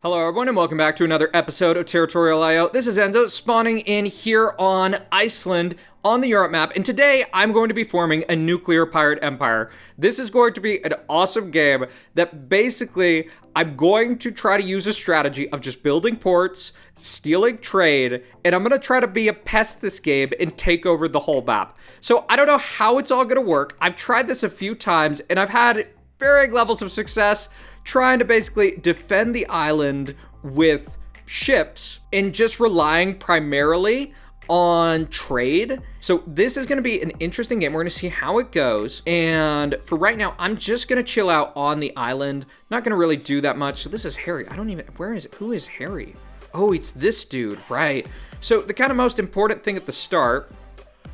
Hello everyone and welcome back to another episode of Territorial IO. This is Enzo spawning in here on Iceland on the Europe map, and today I'm going to be forming a nuclear pirate empire. This is going to be an awesome game that basically I'm going to try to use a strategy of just building ports, stealing trade, and I'm going to try to be a pest this game and take over the whole map. So I don't know how it's all going to work. I've tried this a few times and I've had varying levels of success trying to basically defend the island with ships and just relying primarily on trade. So this is going to be an interesting game. We're going to see how it goes. And for right now, I'm just going to chill out on the island. Not going to really do that much. So this is Harry. I don't even, where is it? Who is Harry? Oh, it's this dude, right? So the kind of most important thing at the start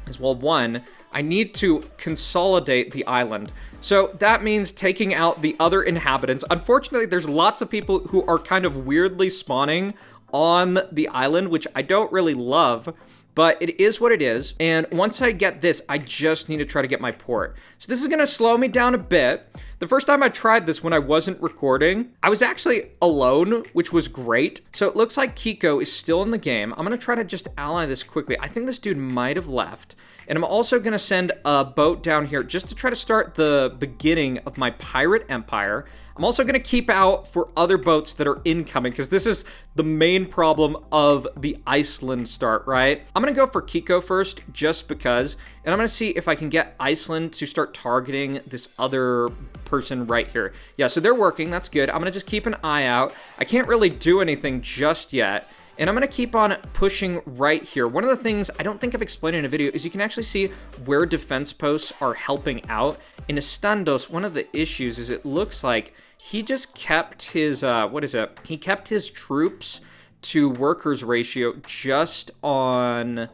is, well, one, I need to consolidate the island. So that means taking out the other inhabitants. Unfortunately, there's lots of people who are kind of weirdly spawning on the island, which I don't really love, but it is what it is. And once I get this, I just need to try to get my port. So this is gonna slow me down a bit. The first time I tried this when I wasn't recording, I was actually alone, which was great. So it looks like Kiko is still in the game. I'm gonna try to just ally this quickly. I think this dude might have left. And I'm also gonna send a boat down here just to try to start the beginning of my pirate empire. I'm also gonna keep out for other boats that are incoming, because this is the main problem of the Iceland start, right? I'm gonna go for Kiko first, just because, and I'm gonna see if I can get Iceland to start targeting this other person right here. Yeah, so they're working, that's good. I'm gonna just keep an eye out. I can't really do anything just yet. And I'm gonna keep on pushing right here. One of the things I don't think I've explained in a video is you can actually see where defense posts are helping out. In Estandos, one of the issues is it looks like he just kept his, He kept his troops to workers ratio just on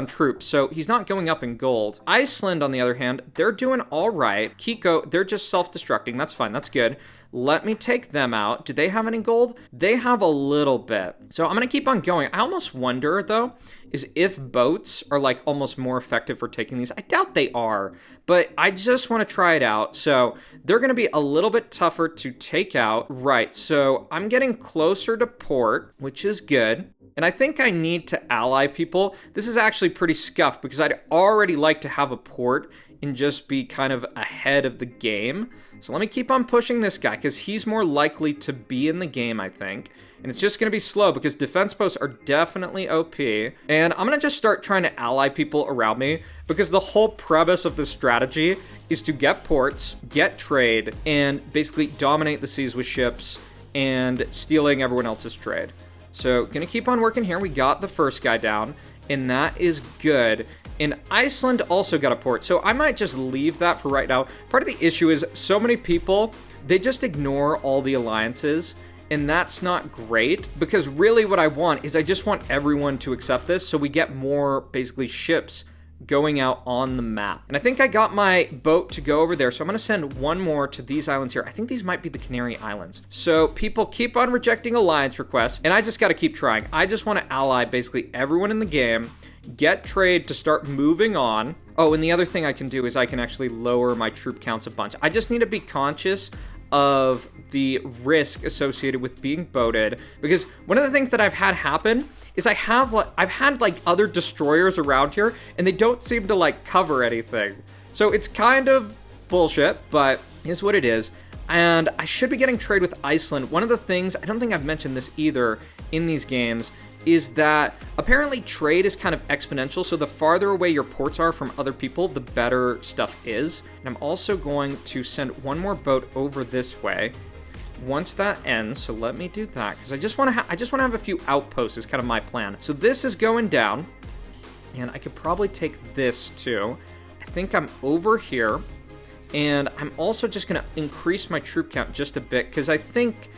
troops. So he's not going up in gold. Iceland, on the other hand, they're doing all right. Kiko, they're just self-destructing. That's fine, that's good. Let me take them out. Do they have any gold? They have a little bit. So I'm gonna keep on going. I almost wonder, though, is if boats are like almost more effective for taking these. I doubt they are, but I just want to try it out. So they're gonna be a little bit tougher to take out. Right, so I'm getting closer to port, which is good. And I think I need to ally people. This is actually pretty scuffed because I'd already like to have a port and just be kind of ahead of the game. So let me keep on pushing this guy because he's more likely to be in the game, I think. And it's just gonna be slow because defense posts are definitely OP. And I'm gonna just start trying to ally people around me because the whole premise of this strategy is to get ports, get trade, and basically dominate the seas with ships and stealing everyone else's trade. So gonna keep on working here. We got the first guy down, and that is good. And Iceland also got a port, so I might just leave that for right now. Part of the issue is so many people, they just ignore all the alliances, and that's not great, because really what I want is I just want everyone to accept this so we get more, basically, ships going out on the map. And I think I got my boat to go over there, so I'm gonna send one more to these islands here. I think these might be the Canary Islands. So people keep on rejecting alliance requests, and I just gotta keep trying. I just wanna ally basically everyone in the game, get trade to start moving on. Oh, and the other thing I can do is I can actually lower my troop counts a bunch. I just need to be conscious of the risk associated with being boated, because one of the things that I've had happen is I've had like other destroyers around here and they don't seem to like cover anything. So it's kind of bullshit, but is what it is. And I should be getting trade with Iceland. One of the things, I don't think I've mentioned this either in these games, is that apparently trade is kind of exponential, so the farther away your ports are from other people, the better stuff is. And I'm also going to send one more boat over this way once that ends, so let me do that, because I just want to have a few outposts is kind of my plan. So this is going down, and I could probably take this too. I think I'm over here, and I'm also just going to increase my troop count just a bit, because I think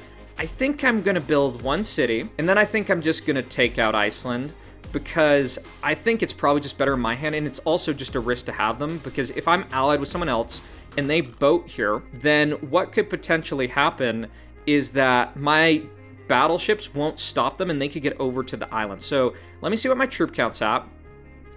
I'm going to build one city, and then I think I'm just going to take out Iceland, because I think it's probably just better in my hand, and it's also just a risk to have them, because if I'm allied with someone else and they boat here, then what could potentially happen is that my battleships won't stop them and they could get over to the island. So let me see what my troop count's at.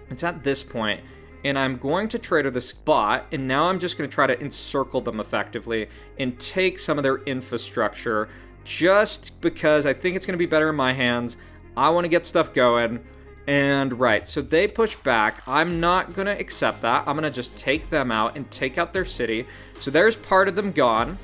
It's at this point, and I'm going to trade the spot, and now I'm just going to try to encircle them effectively and take some of their infrastructure just because I think it's going to be better in my hands. I want to get stuff going. And right, so they push back. I'm not going to accept that. I'm going to just take them out and take out their city. So there's part of them gone.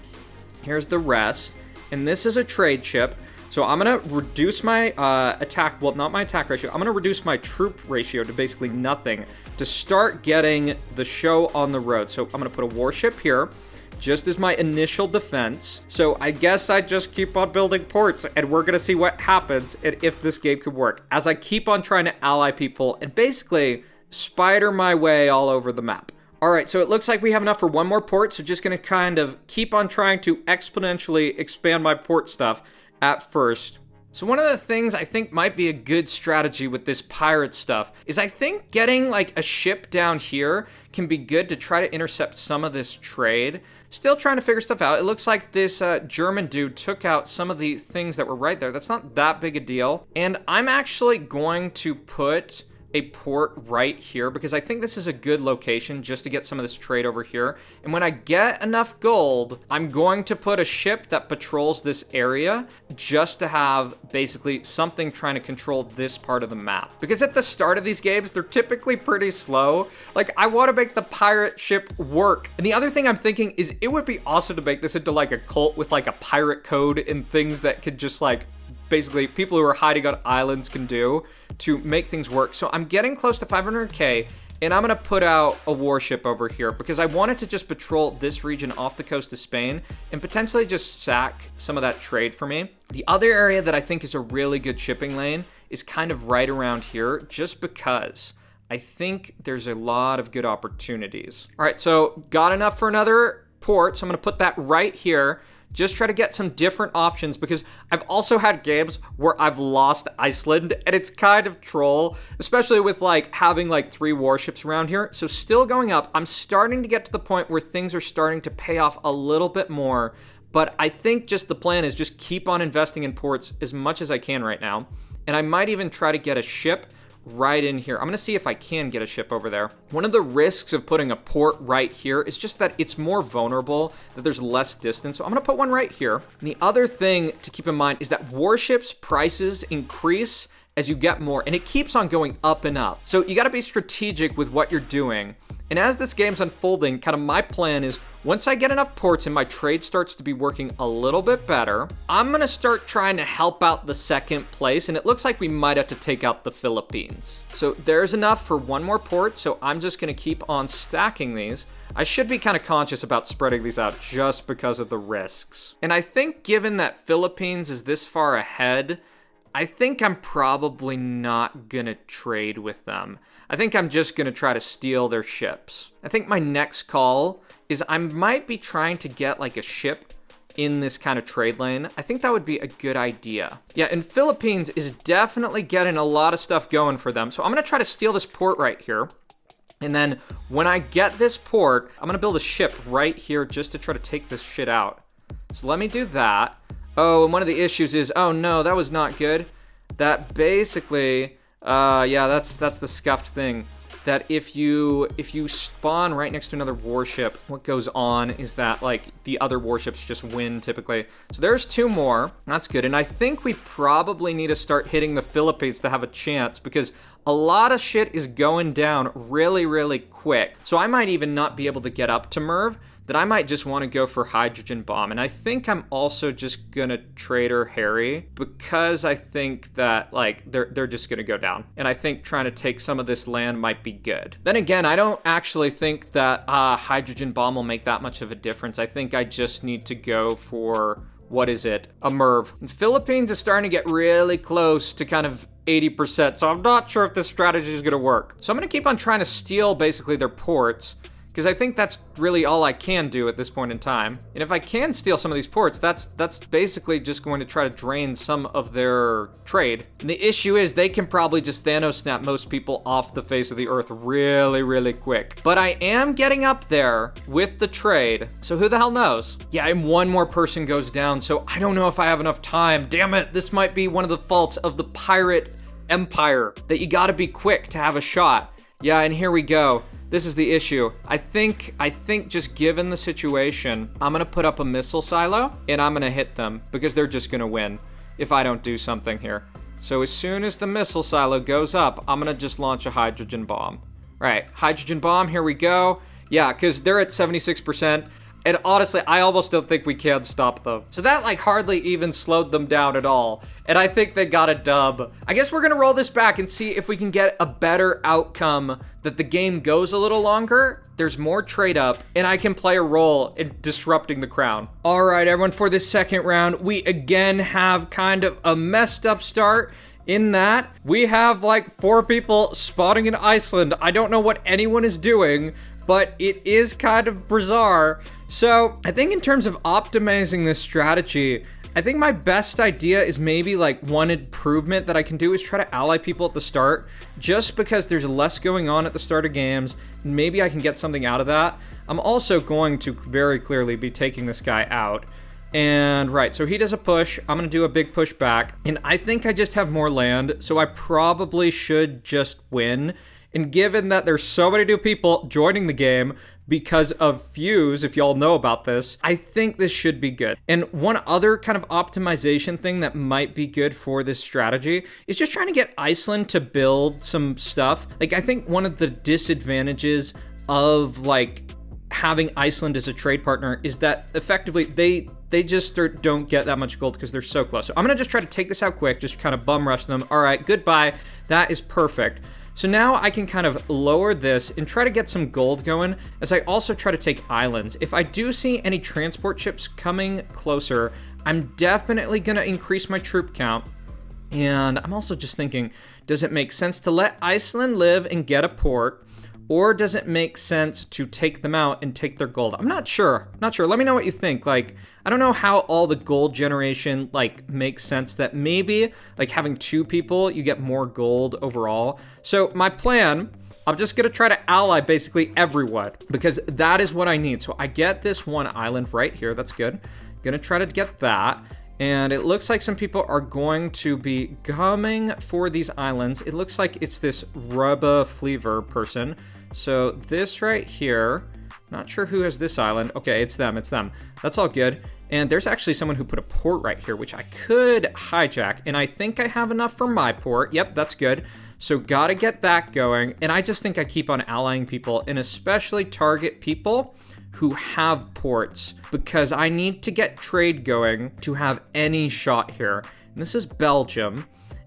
Here's the rest. And this is a trade ship. So I'm going to reduce my attack, well, not my attack ratio. I'm going to reduce my troop ratio to basically nothing to start getting the show on the road. So I'm going to put a warship here, just as my initial defense. So I guess I just keep on building ports, and we're going to see what happens and if this game could work, as I keep on trying to ally people and basically spider my way all over the map. All right, so it looks like we have enough for one more port, so just going to kind of keep on trying to exponentially expand my port stuff at first. So one of the things I think might be a good strategy with this pirate stuff is I think getting like a ship down here can be good to try to intercept some of this trade. Still trying to figure stuff out. It looks like this German dude took out some of the things that were right there. That's not that big a deal. And I'm actually going to put a port right here because I think this is a good location just to get some of this trade over here. And when I get enough gold, I'm going to put a ship that patrols this area just to have basically something trying to control this part of the map. Because at the start of these games, they're typically pretty slow. Like, I want to make the pirate ship work. And the other thing I'm thinking is it would be awesome to make this into like a cult with like a pirate code and things that could just like basically people who are hiding on islands can do to make things work. So I'm getting close to 500k, and I'm gonna put out a warship over here because I wanted to just patrol this region off the coast of Spain and potentially just sack some of that trade for me. The other area that I think is a really good shipping lane is kind of right around here, just because I think there's a lot of good opportunities. All right, so got enough for another port, so I'm gonna put that right here. Just try to get some different options because I've also had games where I've lost Iceland and it's kind of troll, especially with like having like 3 warships around here. So still going up, I'm starting to get to the point where things are starting to pay off a little bit more, but I think just the plan is just keep on investing in ports as much as I can right now. And I might even try to get a ship right in here. I'm gonna see if I can get a ship over there. One of the risks of putting a port right here is just that it's more vulnerable, that there's less distance. So I'm gonna put one right here. And the other thing to keep in mind is that warships prices increase as you get more, and it keeps on going up and up. So you gotta be strategic with what you're doing. And as this game's unfolding, kind of my plan is once I get enough ports and my trade starts to be working a little bit better, I'm gonna start trying to help out the second place, and it looks like we might have to take out the Philippines. So there's enough for one more port, so I'm just gonna keep on stacking these. I should be kind of conscious about spreading these out just because of the risks. And I think given that Philippines is this far ahead, I think I'm probably not gonna trade with them. I think I'm just gonna try to steal their ships. I think my next call is I might be trying to get like a ship in this kind of trade lane. I think that would be a good idea. Yeah, and Philippines is definitely getting a lot of stuff going for them. So I'm gonna try to steal this port right here. And then when I get this port, I'm gonna build a ship right here just to try to take this shit out. So let me do that. Oh, and one of the issues is, oh no, that was not good. That basically, yeah, that's the scuffed thing. That if you spawn right next to another warship, what goes on is that like the other warships just win typically. So there's 2 more, that's good. And I think we probably need to start hitting the Philippines to have a chance because a lot of shit is going down really, really quick. So I might even not be able to get up to Merv, that I might just want to go for hydrogen bomb. And I think I'm also just gonna trader Harry because I think that like they're just gonna go down. And I think trying to take some of this land might be good. Then again, I don't actually think that hydrogen bomb will make that much of a difference. I think I just need to go for, what is it? A Merv. And Philippines is starting to get really close to kind of 80%. So I'm not sure if this strategy is gonna work. So I'm gonna keep on trying to steal basically their ports, because I think that's really all I can do at this point in time. And if I can steal some of these ports, that's basically just going to try to drain some of their trade. And the issue is they can probably just Thanos snap most people off the face of the earth really, really quick. But I am getting up there with the trade, so who the hell knows? Yeah, and one more person goes down, so I don't know if I have enough time. Damn it, this might be one of the faults of the pirate empire, that you gotta be quick to have a shot. Yeah, and here we go. This is the issue. I think just given the situation, I'm gonna put up a missile silo and I'm gonna hit them because they're just gonna win if I don't do something here. So as soon as the missile silo goes up, I'm gonna just launch a hydrogen bomb. Right, hydrogen bomb, here we go. Yeah, because they're at 76%. And honestly, I almost don't think we can stop them. So that like hardly even slowed them down at all. And I think they got a dub. I guess we're gonna roll this back and see if we can get a better outcome, that the game goes a little longer, there's more trade up, and I can play a role in disrupting the crown. All right, everyone, for this second round, we again have kind of a messed up start. In that, we have like 4 people spawning in Iceland. I don't know what anyone is doing, but it is kind of bizarre. So I think in terms of optimizing this strategy, I think my best idea is maybe like one improvement that I can do is try to ally people at the start, just because there's less going on at the start of games. Maybe I can get something out of that. I'm also going to very clearly be taking this guy out. And right, so he does a push, I'm gonna do a big push back, and I think I just have more land, so I probably should just win. And given that there's so many new people joining the game because of Fuse, if y'all know about this, I think this should be good. And one other kind of optimization thing that might be good for this strategy is just trying to get Iceland to build some stuff. Like, I think one of the disadvantages of like having Iceland as a trade partner is that effectively they just don't get that much gold because they're so close. So I'm gonna just try to take this out quick, just kind of bum rush them. All right, goodbye. That is perfect. So now I can kind of lower this and try to get some gold going as I also try to take islands. If I do see any transport ships coming closer, I'm definitely gonna increase my troop count. And I'm also just thinking, does it make sense to let Iceland live and get a port? Or does it make sense to take them out and take their gold? I'm not sure. Let me know what you think. Like, I don't know how all the gold generation like makes sense, that maybe like having 2 people, you get more gold overall. So my plan, I'm just gonna try to ally basically everyone because that is what I need. So I get this one island right here. That's good. Gonna try to get that. And it looks like some people are going to be coming for these islands. It looks like it's this Rubba Fleaver person. So this right here, not sure who has this island. Okay, it's them. That's all good. And there's actually someone who put a port right here, which I could hijack. And I think I have enough for my port. Yep, that's good. So gotta get that going. And I just think I keep on allying people, and especially target people who have ports, because I need to get trade going to have any shot here. And this is Belgium,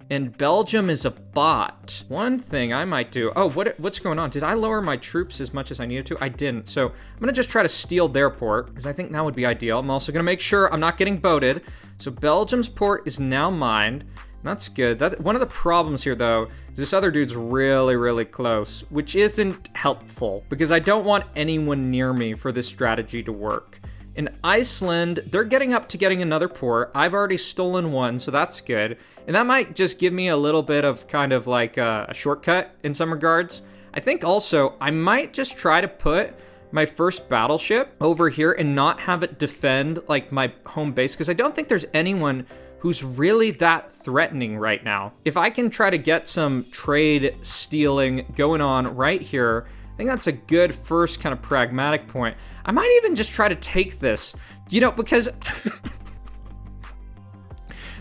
and Belgium is a bot. One thing I might do, oh, what's going on? Did I lower my troops as much as I needed to? I didn't, so I'm gonna just try to steal their port, because I think that would be ideal. I'm also gonna make sure I'm not getting boated. So Belgium's port is now mined. That's good. One of the problems here, though, is this other dude's really, really close, which isn't helpful because I don't want anyone near me for this strategy to work. In Iceland, they're getting up to getting another port. I've already stolen one, so that's good. And that might just give me a little bit of kind of like a shortcut in some regards. I think also I might just try to put my first battleship over here and not have it defend like my home base, because I don't think there's anyone who's really that threatening right now. If I can try to get some trade stealing going on right here, I think that's a good first kind of pragmatic point. I might even just try to take this, you know, because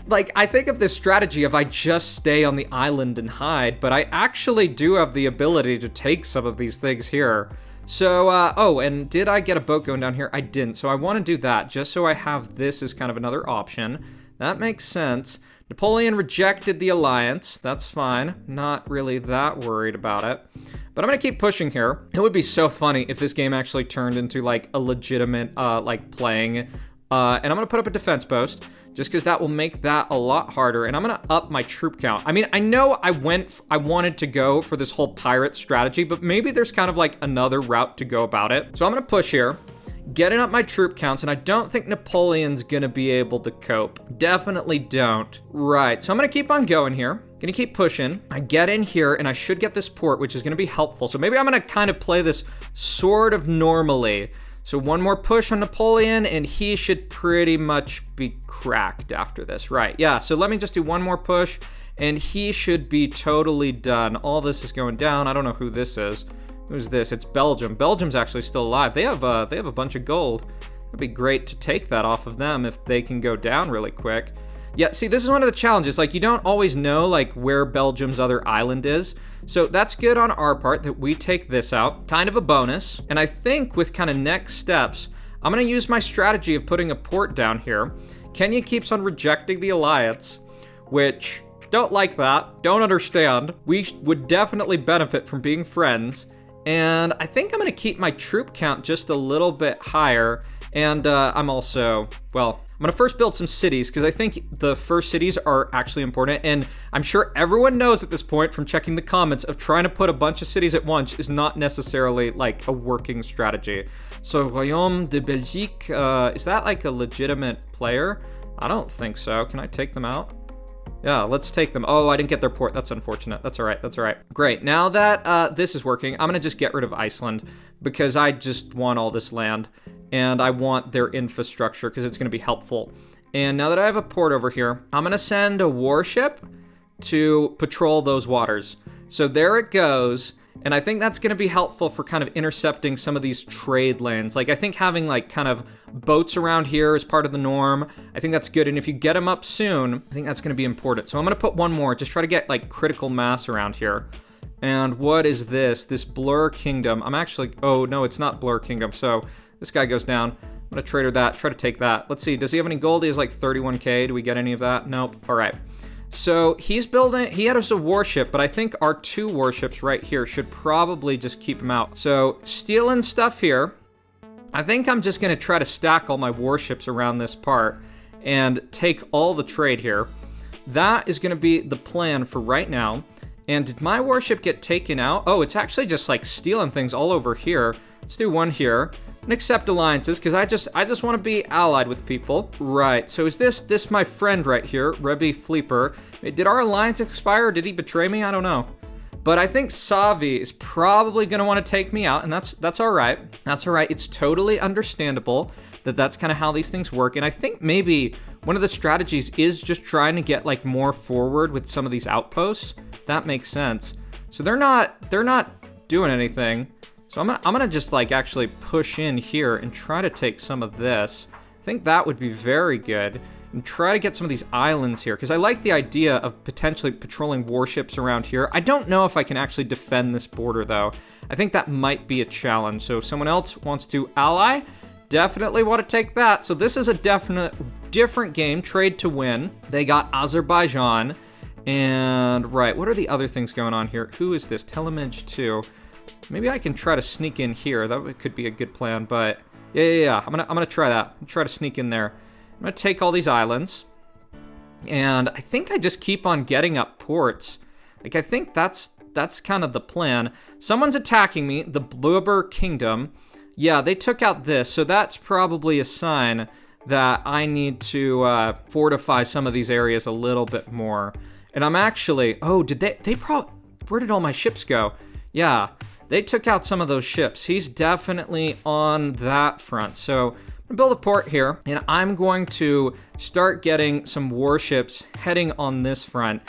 like I think of this strategy of I just stay on the island and hide, but I actually do have the ability to take some of these things here. So, oh, and did I get a boat going down here? I didn't, so I want to do that just so I have this as kind of another option. That makes sense. Napoleon rejected the alliance. That's fine. Not really that worried about it. But I'm gonna keep pushing here. It would be so funny if this game actually turned into like a legitimate like playing. And I'm gonna put up a defense post just because that will make that a lot harder. And I'm gonna up my troop count. I mean, I know I wanted to go for this whole pirate strategy, but maybe there's kind of like another route to go about it. So I'm gonna push here, getting up my troop counts, and I don't think Napoleon's gonna be able to cope. Definitely don't. Right, so I'm gonna keep on going here. Gonna keep pushing. I get in here, and I should get this port, which is gonna be helpful. So maybe I'm gonna kind of play this sort of normally. So one more push on Napoleon, and he should pretty much be cracked after this. Right, yeah, so let me just do one more push, and he should be totally done. All this is going down. I don't know who this is. Who's this? It's Belgium. Belgium's actually still alive. They have a bunch of gold. It'd be great to take that off of them if they can go down really quick. Yeah, see, this is one of the challenges. Like, you don't always know, like, where Belgium's other island is. So that's good on our part that we take this out. Kind of a bonus. And I think with kind of next steps, I'm going to use my strategy of putting a port down here. Kenya keeps on rejecting the alliance, which, don't like that. Don't understand. We would definitely benefit from being friends. And I think I'm going to keep my troop count just a little bit higher. And I'm also, well, I'm going to first build some cities because I think the first cities are actually important. And I'm sure everyone knows at this point from checking the comments of trying to put a bunch of cities at once is not necessarily like a working strategy. So Royaume de Belgique, is that like a legitimate player? I don't think so. Can I take them out? Yeah, let's take them. Oh, I didn't get their port. That's unfortunate. That's all right. That's all right. Great. Now that this is working, I'm going to just get rid of Iceland because I just want all this land and I want their infrastructure because it's going to be helpful. And now that I have a port over here, I'm going to send a warship to patrol those waters. So there it goes. And I think that's going to be helpful for kind of intercepting some of these trade lanes. Like, I think having like kind of boats around here is part of the norm. I think that's good. And if you get them up soon, I think that's going to be important. So I'm going to put one more, just try to get like critical mass around here. And what is this? This Blur Kingdom. I'm actually, oh no, it's not Blur Kingdom. So this guy goes down. I'm going to trade her that, try to take that. Let's see, does he have any gold? He has like 31K. Do we get any of that? Nope. All right. So he's building, he had us a warship, but I think our 2 warships right here should probably just keep him out. So stealing stuff here. I think I'm just going to try to stack all my warships around this part and take all the trade here. That is going to be the plan for right now. And did my warship get taken out? Oh, it's actually just like stealing things all over here. Let's do one here. And accept alliances, because I just want to be allied with people. Right, so is this my friend right here, Rebbe Fleeper? Did our alliance expire, or did he betray me? I don't know. But I think Savi is probably going to want to take me out, and that's all right. That's all right. It's totally understandable that that's kind of how these things work. And I think maybe one of the strategies is just trying to get like more forward with some of these outposts. That makes sense. So they're not doing anything. So I'm gonna just like actually push in here and try to take some of this. I think that would be very good. And try to get some of these islands here, because I like the idea of potentially patrolling warships around here. I don't know if I can actually defend this border though. I think that might be a challenge. So if someone else wants to ally, definitely want to take that. So this is a different game, trade to win. They got Azerbaijan. And right, what are the other things going on here? Who is this? Telemage 2. Maybe I can try to sneak in here. That could be a good plan, but yeah. I'm gonna try that. Try to sneak in there. I'm gonna take all these islands, and I think I just keep on getting up ports. Like, I think that's kind of the plan. Someone's attacking me, the Blubber Kingdom. Yeah, they took out this, so that's probably a sign that I need to fortify some of these areas a little bit more. And I'm actually, oh, did where did all my ships go? Yeah, they took out some of those ships. He's definitely on that front. So I'm gonna build a port here, and I'm going to start getting some warships heading on this front.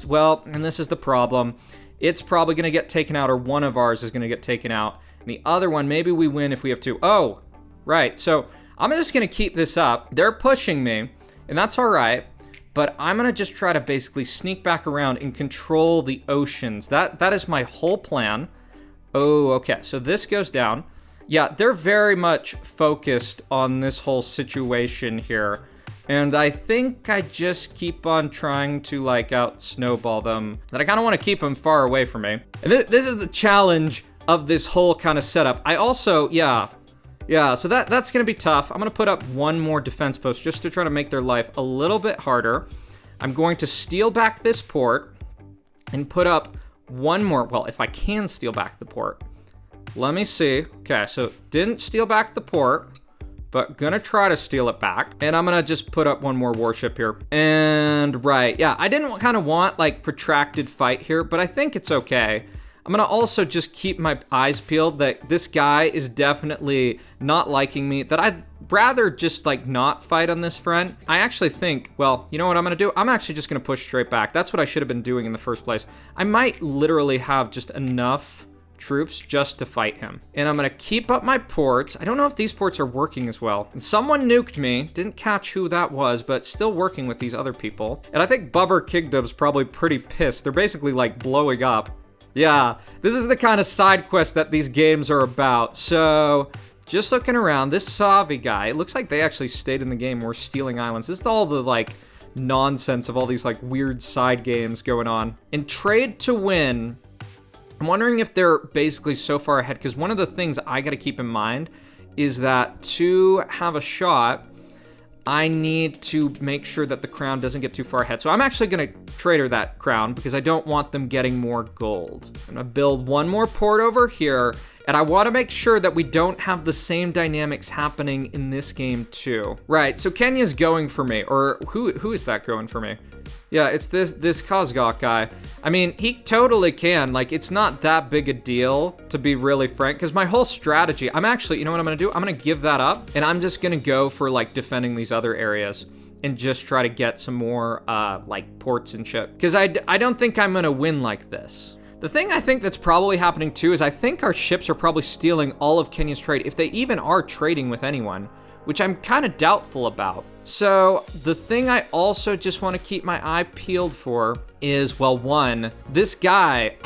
Well, and this is the problem. It's probably gonna get taken out, or one of ours is gonna get taken out. And the other one, maybe we win if we have 2. Oh, right. So I'm just gonna keep this up. They're pushing me, and that's all right. But I'm gonna just try to basically sneak back around and control the oceans. That is my whole plan. Oh, okay, so this goes down. Yeah, they're very much focused on this whole situation here. And I think I just keep on trying to like out-snowball them. That I kind of want to keep them far away from me. And this is the challenge of this whole kind of setup. I also, yeah, so that's going to be tough. I'm going to put up one more defense post just to try to make their life a little bit harder. I'm going to steal back this port and put up one more. Well, if I can steal back the port. Let me see. Okay, so didn't steal back the port, but gonna try to steal it back. And I'm gonna just put up one more warship here. And right, yeah, I didn't kind of want like protracted fight here, but I think it's okay. I'm gonna also just keep my eyes peeled that this guy is definitely not liking me, that I'd rather just like not fight on this front. I actually think, well, you know what I'm gonna do? I'm actually just gonna push straight back. That's what I should have been doing in the first place. I might literally have just enough troops just to fight him. And I'm gonna keep up my ports. I don't know if these ports are working as well. And someone nuked me. Didn't catch who that was, but still working with these other people. And I think Bubber Kingdom's probably pretty pissed. They're basically like blowing up. Yeah, this is the kind of side quest that these games are about. So, just looking around, this Savi guy, it looks like they actually stayed in the game. We're stealing islands. This is all the like nonsense of all these like weird side games going on. In trade to win, I'm wondering if they're basically so far ahead, because one of the things I got to keep in mind is that to have a shot, I need to make sure that the crown doesn't get too far ahead. So I'm actually going to trade her that crown because I don't want them getting more gold. I'm going to build one more port over here, and I want to make sure that we don't have the same dynamics happening in this game too. Right, so Kenya's going for me, or who is that going for me? Yeah, it's this Kazgok guy. I mean, he totally can. Like, it's not that big a deal, to be really frank, because my whole strategy, I'm actually, you know what I'm going to do? I'm going to give that up, and I'm just going to go for, like, defending these other areas and just try to get some more, like, ports and shit. Because I don't think I'm going to win like this. The thing I think that's probably happening, too, is I think our ships are probably stealing all of Kenya's trade, if they even are trading with anyone, which I'm kind of doubtful about. So the thing I also just want to keep my eye peeled for is, well, one, this guy,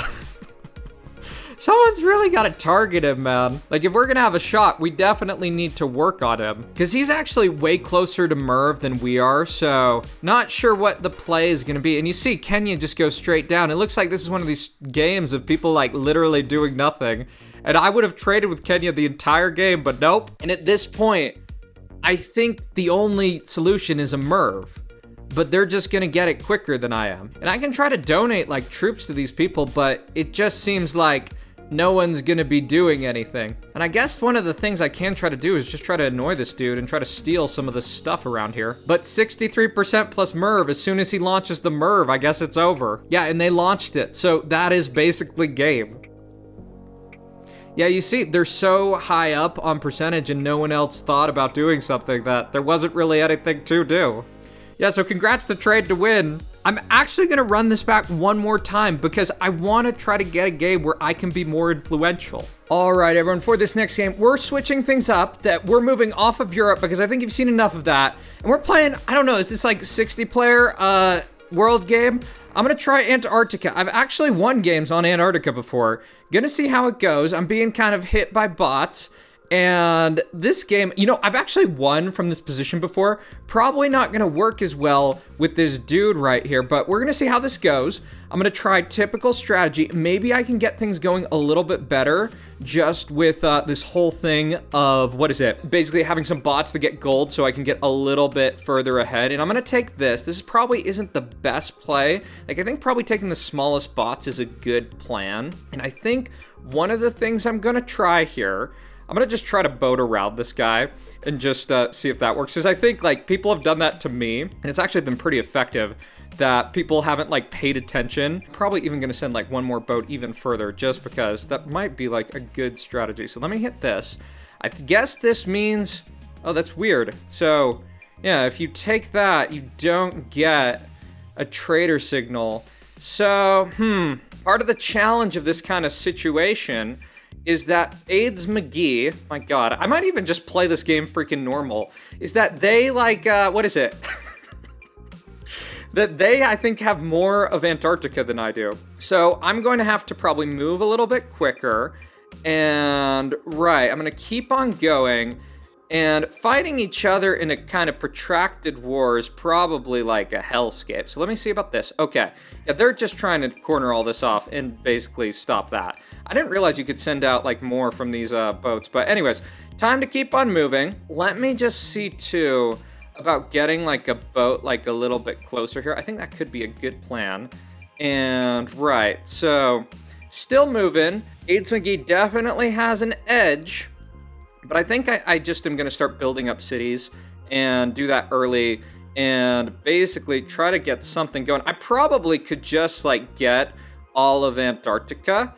someone's really got to target him, man. Like, if we're going to have a shot, we definitely need to work on him, because he's actually way closer to Merv than we are, so not sure what the play is going to be. And you see Kenya just go straight down. It looks like this is one of these games of people, like, literally doing nothing. And I would have traded with Kenya the entire game, but nope. And at this point, I think the only solution is a Merv, but they're just gonna get it quicker than I am. And I can try to donate like troops to these people, but it just seems like no one's gonna be doing anything. And I guess one of the things I can try to do is just try to annoy this dude and try to steal some of the stuff around here. But 63% plus Merv, as soon as he launches the Merv, I guess it's over. Yeah, and they launched it, so that is basically game. Yeah, you see, they're so high up on percentage and no one else thought about doing something that there wasn't really anything to do. Yeah, so congrats to trade to win. I'm actually gonna run this back one more time because I wanna try to get a game where I can be more influential. All right, everyone, for this next game, we're switching things up, that we're moving off of Europe because I think you've seen enough of that. And we're playing, I don't know, is this like 60 player world game? I'm gonna try Antarctica. I've actually won games on Antarctica before. Gonna see how it goes. I'm being kind of hit by bots. And this game, you know, I've actually won from this position before. Probably not gonna work as well with this dude right here, but we're gonna see how this goes. I'm gonna try typical strategy. Maybe I can get things going a little bit better just with this whole thing of, what is it? Basically having some bots to get gold so I can get a little bit further ahead. And I'm gonna take this. This probably isn't the best play. Like, I think probably taking the smallest bots is a good plan. And I think one of the things I'm gonna try here, I'm gonna just try to boat around this guy and just see if that works. Because I think, like, people have done that to me, and it's actually been pretty effective, that people haven't, like, paid attention. Probably even gonna send, like, one more boat even further, just because that might be, like, a good strategy. So let me hit this. I guess this means... Oh, that's weird. So, yeah, if you take that, you don't get a trader signal. So, part of the challenge of this kind of situation is that AIDS McGee, my god, I might even just play this game freaking normal, is that they, like, what is it? That they, I think, have more of Antarctica than I do. So I'm going to have to probably move a little bit quicker, and, right, I'm gonna keep on going, and fighting each other in a kind of protracted war is probably like a hellscape. So let me see about this. Okay, yeah, they're just trying to corner all this off and basically stop that. I didn't realize you could send out like more from these boats, but anyways, time to keep on moving. Let me just see too about getting like a boat like a little bit closer here. I think that could be a good plan. And right, so still moving. AIDS McGee definitely has an edge. But I think I just am going to start building up cities and do that early and basically try to get something going. I probably could just like get all of Antarctica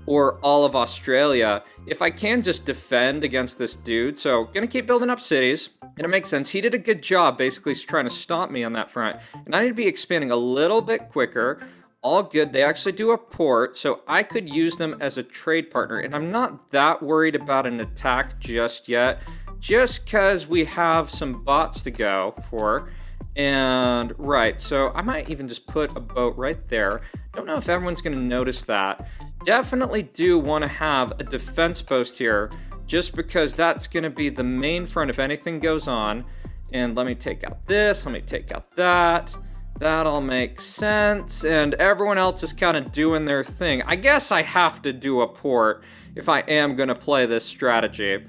or all of Australia if I can just defend against this dude. So going to keep building up cities. And it makes sense. He did a good job basically trying to stop me on that front. And I need to be expanding a little bit quicker. All good. They actually do a port, so I could use them as a trade partner. And I'm not that worried about an attack just yet, just because we have some bots to go for. And right, so I might even just put a boat right there. Don't know if everyone's going to notice that. Definitely do want to have a defense post here, just because that's going to be the main front if anything goes on. And let me take out this, let me take out that. That all makes sense. And everyone else is kind of doing their thing. I guess I have to do a port if I am going to play this strategy,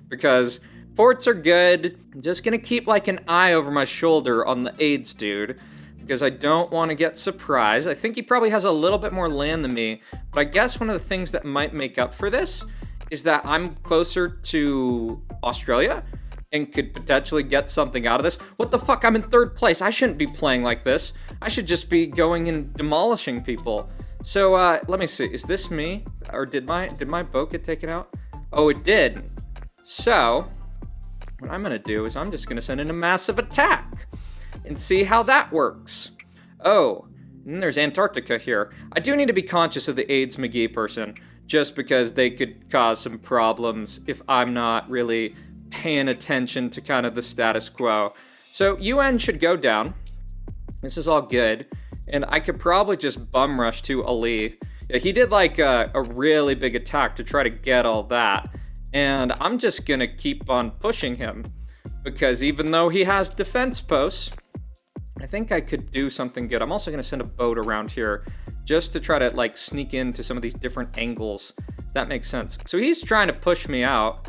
because ports are good. I'm just going to keep like an eye over my shoulder on the AIDS dude, because I don't want to get surprised. I think he probably has a little bit more land than me, but I guess one of the things that might make up for this is that I'm closer to Australia and could potentially get something out of this. What the fuck? I'm in third place. I shouldn't be playing like this. I should just be going and demolishing people. So let me see. Is this me? Or did my boat get taken out? Oh, it did. So what I'm gonna do is I'm just gonna send in a massive attack and see how that works. Oh, and there's Antarctica here. I do need to be conscious of the AIDS McGee person, just because they could cause some problems if I'm not really paying attention to kind of the status quo. So UN should go down. This is all good. And I could probably just bum rush to Ali. Yeah, he did like a really big attack to try to get all that. And I'm just gonna keep on pushing him, because even though he has defense posts, I think I could do something good. I'm also gonna send a boat around here just to try to like sneak into some of these different angles. If that makes sense. So he's trying to push me out,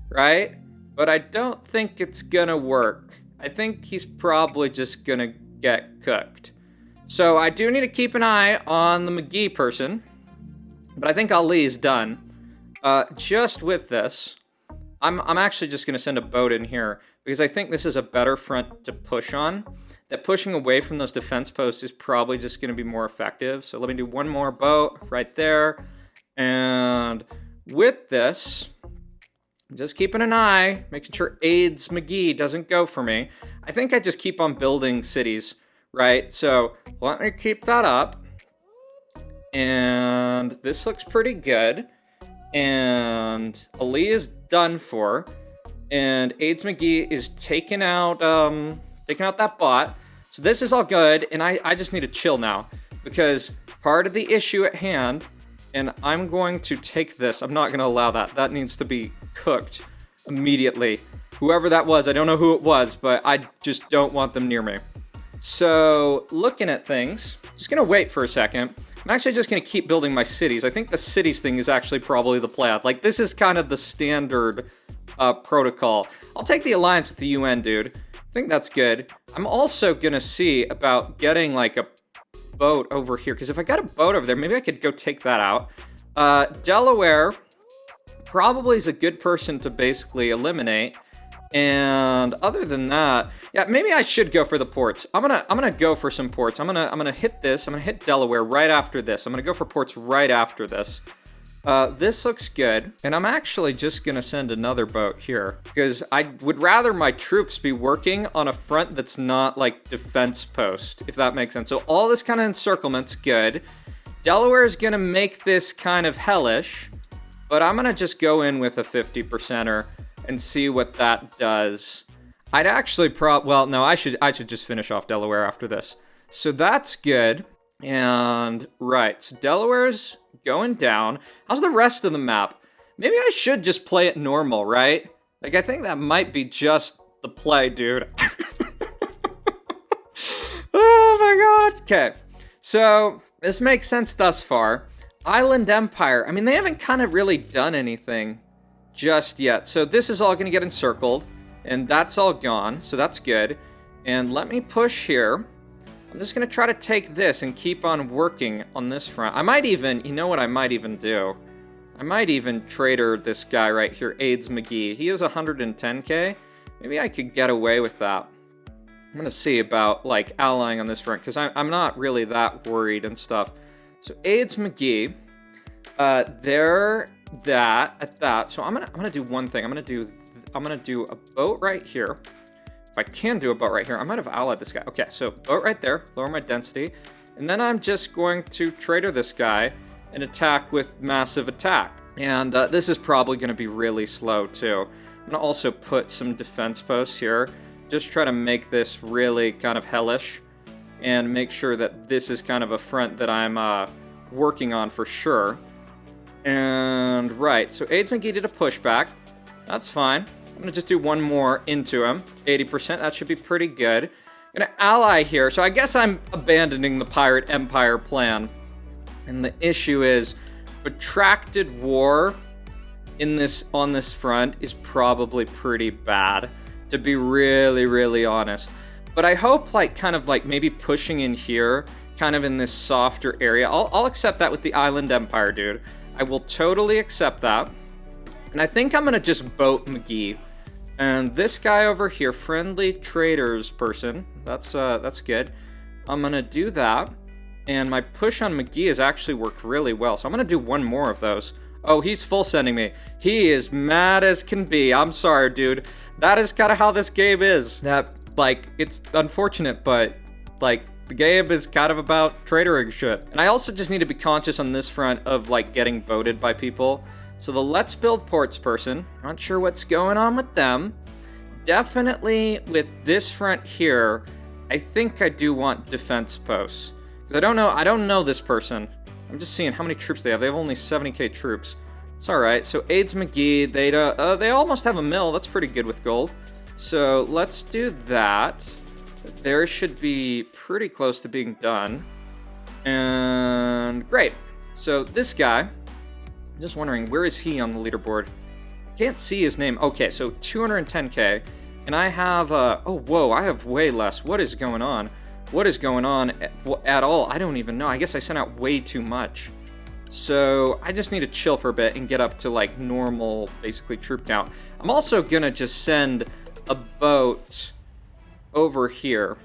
right? But I don't think it's gonna work. I think he's probably just gonna get cooked. So I do need to keep an eye on the McGee person, but I think Ali is done. Just with this, I'm actually just gonna send a boat in here, because I think this is a better front to push on. That pushing away from those defense posts is probably just gonna be more effective. So let me do one more boat right there. And with this, just keeping an eye, making sure AIDS McGee doesn't go for me. I think I just keep on building cities, right? So let me keep that up. And this looks pretty good. And Ali is done for. And AIDS McGee is taking out that bot. So this is all good. And I just need to chill now, because part of the issue at hand, and I'm going to take this. I'm not going to allow that. That needs to be cooked immediately. Whoever that was, I don't know who it was, but I just don't want them near me. So looking at things, just going to wait for a second. I'm actually just going to keep building my cities. I think the cities thing is actually probably the play out. Like, this is kind of the standard protocol. I'll take the alliance with the UN, dude. I think that's good. I'm also going to see about getting like a boat over here, because if I got a boat over there, maybe I could go take that out. Delaware probably is a good person to basically eliminate. And other than that, yeah, maybe I should go for the ports. I'm gonna go for some ports. I'm gonna hit this. I'm gonna hit Delaware right after this. I'm gonna go for ports right after this. This looks good, and I'm actually just gonna send another boat here, because I would rather my troops be working on a front that's not like defense post, if that makes sense. So all this kind of encirclement's good. Delaware is gonna make this kind of hellish, but I'm gonna just go in with a 50%er and see what that does. I'd actually well, no, I should just finish off Delaware after this. So that's good. And right, so Delaware's going down. How's the rest of the map? Maybe I should just play it normal, right? Like, I think that might be just the play, dude. Oh my god. Okay, so this makes sense thus far. Island Empire, I mean, they haven't kind of really done anything just yet. So this is all going to get encircled, and that's all gone, so that's good. And let me push here. I'm just going to try to take this and keep on working on this front. I might even, you know what I might even do? I might even trader this guy right here, AIDS McGee. He is 110k. Maybe I could get away with that. I'm going to see about, like, allying on this front, because I'm not really that worried and stuff. So AIDS McGee, they're that at that. So I'm gonna do one thing. I'm gonna do a boat right here. If I can do a boat right here, I might have allied this guy. Okay, so boat right there, lower my density. And then I'm just going to traitor this guy and attack with massive attack. And this is probably going to be really slow too. I'm going to also put some defense posts here. Just try to make this really kind of hellish. And make sure that this is kind of a front that I'm working on for sure. And right, so AIDS McGee did a pushback. That's fine. I'm going to just do one more into him. 80%, that should be pretty good. I'm going to ally here. So I guess I'm abandoning the Pirate Empire plan. And the issue is, protracted war on this front is probably pretty bad, to be really, really honest. But I hope kind of maybe pushing in here, kind of in this softer area. I'll accept that with the Island Empire, dude. I will totally accept that. And I think I'm going to just boat McGee. And this guy over here, friendly traders person, that's good. I'm going to do that. And my push on McGee has actually worked really well. So I'm going to do one more of those. Oh, he's full sending me. He is mad as can be. I'm sorry, dude. That is kind of how this game is. That, it's unfortunate, but, the game is kind of about traitoring shit. And I also just need to be conscious on this front of, getting voted by people. So the Let's Build Ports person, not sure what's going on with them. Definitely with this front here, I think I do want defense posts. I don't know this person. I'm just seeing how many troops they have. They have only 70k troops. It's alright. So AIDS McGee, they almost have a mill. That's pretty good with gold. So let's do that. There should be pretty close to being done. And great. So this guy, I'm just wondering, where is he on the leaderboard? Can't see his name. Okay, so 210k. And I have, oh, whoa, I have way less. What is going on? What is going on at all? I don't even know. I guess I sent out way too much. So I just need to chill for a bit and get up to normal, basically, troop count. I'm also gonna just send a boat over here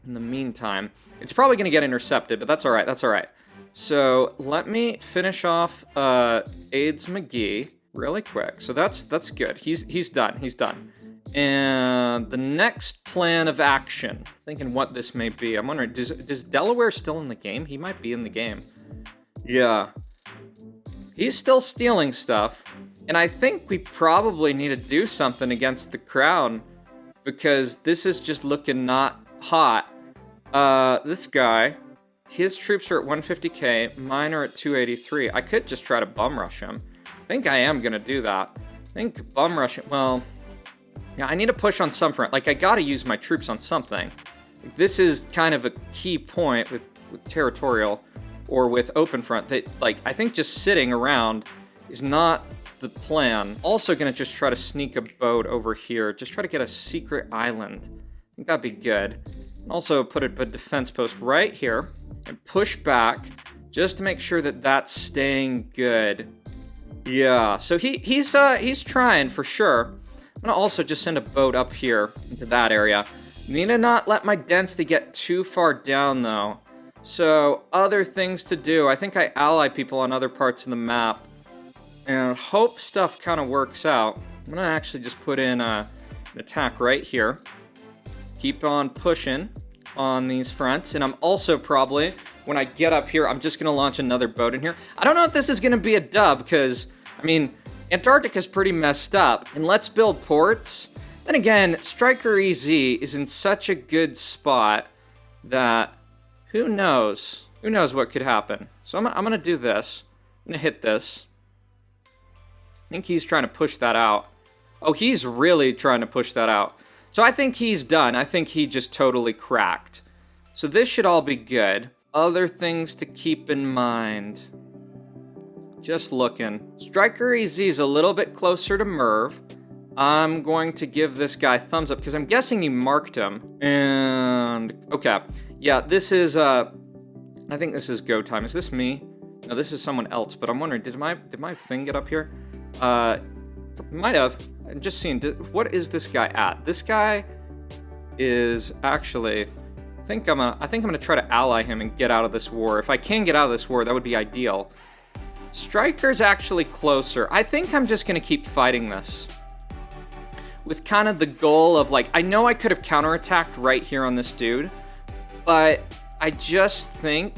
in the meantime. It's probably gonna get intercepted, but that's all right. That's all right. So let me finish off AIDS McGee really quick. So that's good. He's done. He's done. And the next plan of action, thinking what this may be. I'm wondering, does Delaware still in the game? He might be in the game. Yeah. He's still stealing stuff. And I think we probably need to do something against the Crown, because this is just looking not hot. This guy, his troops are at 150k, mine are at 283. I could just try to bum rush him. I think I am gonna do that. I think bum rush him, well, yeah, I need to push on some front. I gotta use my troops on something. This is kind of a key point with territorial or with open front that, I think just sitting around is not the plan. Also gonna just try to sneak a boat over here. Just try to get a secret island. I think that'd be good. Also put a defense post right here and push back just to make sure that that's staying good. Yeah, so he's trying for sure. I'm gonna also just send a boat up here into that area. Need to not let my density get too far down though. So other things to do. I think I ally people on other parts of the map and hope stuff kind of works out. I'm gonna actually just put in an attack right here. Keep on pushing on these fronts. And I'm also probably, when I get up here, I'm just gonna launch another boat in here. I don't know if this is gonna be a dub because, I mean, Antarctica is pretty messed up, and Let's Build Ports. Then again, Striker EZ is in such a good spot that who knows? Who knows what could happen? So I'm gonna do this. I'm gonna hit this. I think he's trying to push that out. Oh, he's really trying to push that out. So I think he's done. I think he just totally cracked. So this should all be good. Other things to keep in mind. Just looking. Striker EZ is a little bit closer to Merv. I'm going to give this guy thumbs up because I'm guessing he marked him. And okay. Yeah, this is I think this is go time. Is this me? No, this is someone else, but I'm wondering, did my thing get up here? Might have. I'm just seeing, what is this guy at? This guy is actually, I think I'm gonna try to ally him and get out of this war. If I can get out of this war, that would be ideal. Striker's actually closer. I think I'm just gonna keep fighting this. With kind of the goal of I know I could have counterattacked right here on this dude, but I just think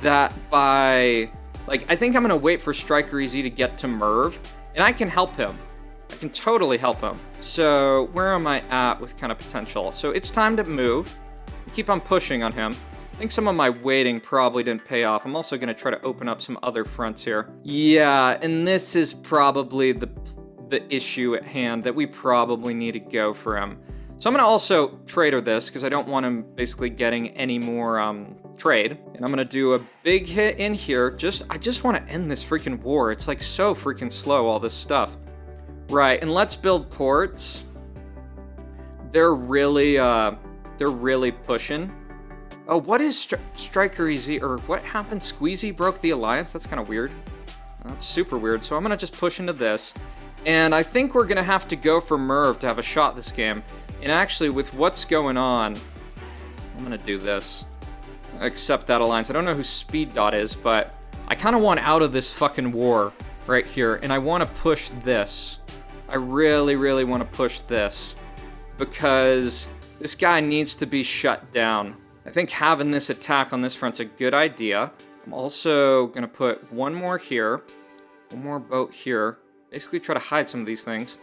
that by, like, I think I'm gonna wait for Striker Easy to get to Merv, and I can help him. I can totally help him. So where am I at with kind of potential? So it's time to move. Keep on pushing on him. I think some of my waiting probably didn't pay off. I'm also gonna try to open up some other fronts here. Yeah, and this is probably the issue at hand, that we probably need to go for him. So I'm gonna also trader this because I don't want him basically getting any more trade. And I'm gonna do a big hit in here. I just want to end this freaking war. It's like so freaking slow, all this stuff. Right, and let's build ports. They're really pushing. Oh, what is Striker Easy, or what happened? Squeezy broke the alliance? That's kind of weird. That's super weird. So I'm gonna just push into this. And I think we're gonna have to go for Merv to have a shot this game. And actually, with what's going on, I'm gonna do this. Accept that alliance. I don't know who Speed Dot is, but I kind of want out of this fucking war right here. And I want to push this. I really, really want to push this. Because this guy needs to be shut down. I think having this attack on this front's a good idea. I'm also gonna put one more here. One more boat here. Basically try to hide some of these things.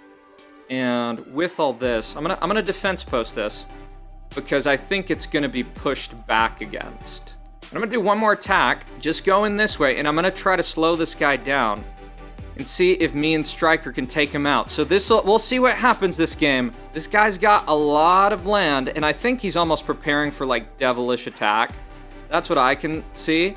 And with all this, I'm gonna defense post this, because I think it's gonna be pushed back against. And I'm gonna do one more attack, just going this way, and I'm gonna try to slow this guy down and see if me and Striker can take him out. So we'll see what happens this game. This guy's got a lot of land, and I think he's almost preparing for like devilish attack. That's what I can see.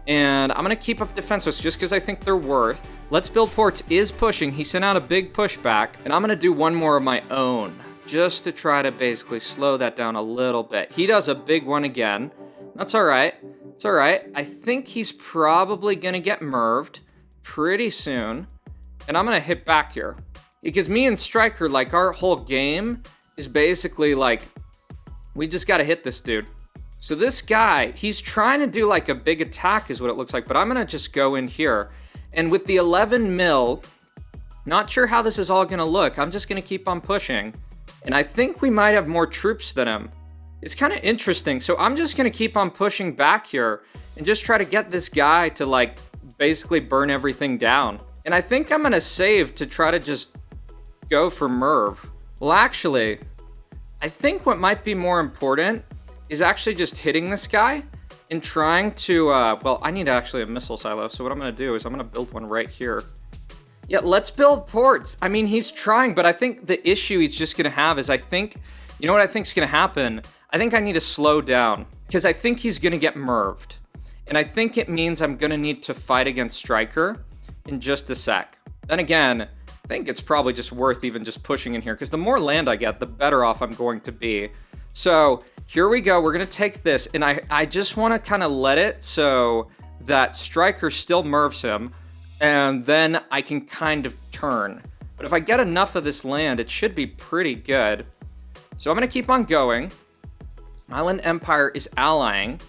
And I'm gonna keep up defenseless just because I think they're worth. Let's Build Ports is pushing. He sent out a big pushback, and I'm gonna do one more of my own just to try to basically slow that down a little bit. He does a big one again. That's all right. It's all right. I think he's probably gonna get Merved pretty soon, and I'm gonna hit back here because me and Striker, like, our whole game is basically like, we just gotta hit this dude. So this guy, he's trying to do like a big attack is what it looks like, but I'm gonna just go in here, and with the 11 mil, not sure how this is all gonna look. I'm just gonna keep on pushing, and I think we might have more troops than him. It's kind of interesting. So I'm just gonna keep on pushing back here and just try to get this guy to like basically burn everything down. And I think I'm gonna save to try to just go for Merv. Well, actually, I think what might be more important is actually just hitting this guy and trying to, well, I need actually a missile silo. So what I'm gonna do is I'm gonna build one right here. Yeah, let's build ports. I mean, he's trying, but I think the issue he's just gonna have is, I think, you know what I think's gonna happen? I think I need to slow down because I think he's gonna get Merved. And I think it means I'm gonna need to fight against Striker in just a sec. Then again, I think it's probably just worth even just pushing in here because the more land I get, the better off I'm going to be. So here we go. We're gonna take this, and I just wanna kind of let it so that Striker still Mervs him, and then I can kind of turn. But if I get enough of this land, it should be pretty good. So I'm gonna keep on going. Island Empire is allying.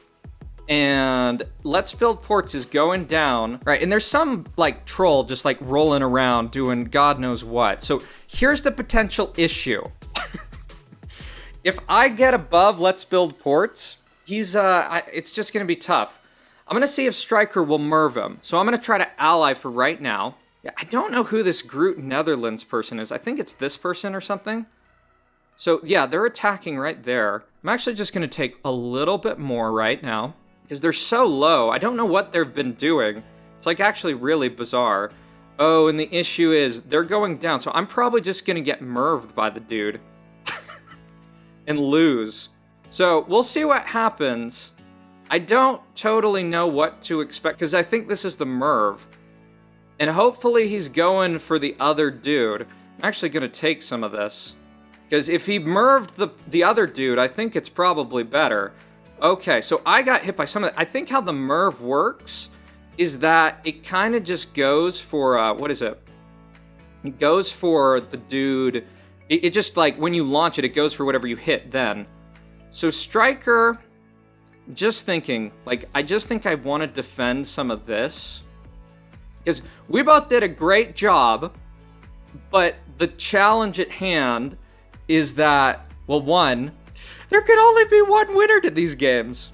And Let's Build Ports is going down, right? And there's some like troll just like rolling around doing God knows what. So here's the potential issue. If I get above Let's Build Ports, it's just gonna be tough. I'm gonna see if Striker will Merv him. So I'm gonna try to ally for right now. Yeah, I don't know who this Groot Netherlands person is. I think it's this person or something. So yeah, they're attacking right there. I'm actually just gonna take a little bit more right now, because they're so low. I don't know what they've been doing. It's like actually really bizarre. Oh, and the issue is they're going down. So I'm probably just gonna get Merved by the dude and lose. So we'll see what happens. I don't totally know what to expect because I think this is the Merv. And hopefully he's going for the other dude. I'm actually gonna take some of this. Because if he Merved the other dude, I think it's probably better. Okay, so I got hit by some of that. I think how the Merv works is that it kind of just goes for, what is it? It goes for the dude. It just, like, when you launch it, it goes for whatever you hit then. So Striker, just thinking, like, I just think I want to defend some of this. Because we both did a great job, but the challenge at hand is that, well, one, there can only be one winner to these games.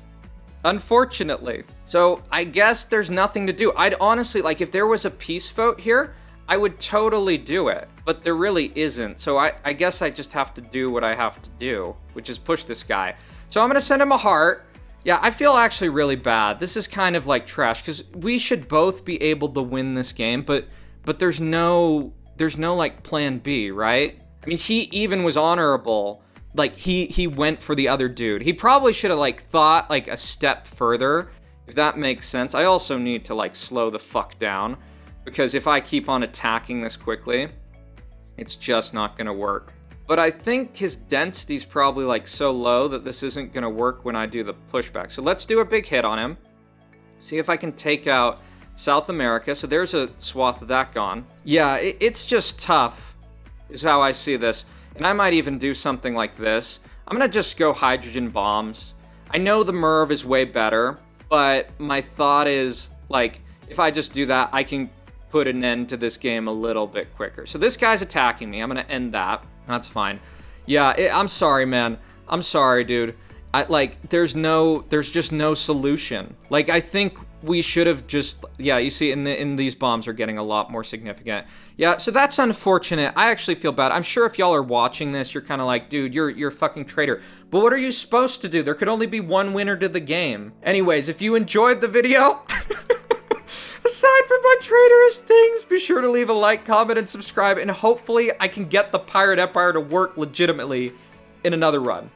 unfortunately. So I guess there's nothing to do. I'd honestly, like, if there was a peace vote here, I would totally do it, but there really isn't. So I guess I just have to do what I have to do, which is push this guy. So I'm gonna send him a heart. Yeah, I feel actually really bad. This is kind of like trash, because we should both be able to win this game, but there's no like plan B, right? I mean, he even was honorable. Like, he went for the other dude. He probably should have, like, thought, like, a step further, if that makes sense. I also need to, like, slow the fuck down, because if I keep on attacking this quickly, it's just not gonna work. But I think his density's probably, like, so low that this isn't gonna work when I do the pushback. So let's do a big hit on him. See if I can take out South America. So there's a swath of that gone. Yeah, it's just tough, is how I see this. And I might even do something like this. I'm gonna just go hydrogen bombs. I know the MERV is way better, but my thought is, like, if I just do that, I can put an end to this game a little bit quicker. So this guy's attacking me. I'm gonna end that. That's fine. Yeah, I'm sorry, man. I'm sorry, dude. There's just no solution. Like, I think we should have just, yeah, you see, in these bombs are getting a lot more significant. Yeah, so that's unfortunate. I actually feel bad. I'm sure if y'all are watching this, you're kind of like, dude, you're a fucking traitor. But what are you supposed to do? There could only be one winner to the game. Anyways, if you enjoyed the video, aside from my traitorous things, be sure to leave a like, comment, and subscribe, and hopefully I can get the Pirate Empire to work legitimately in another run.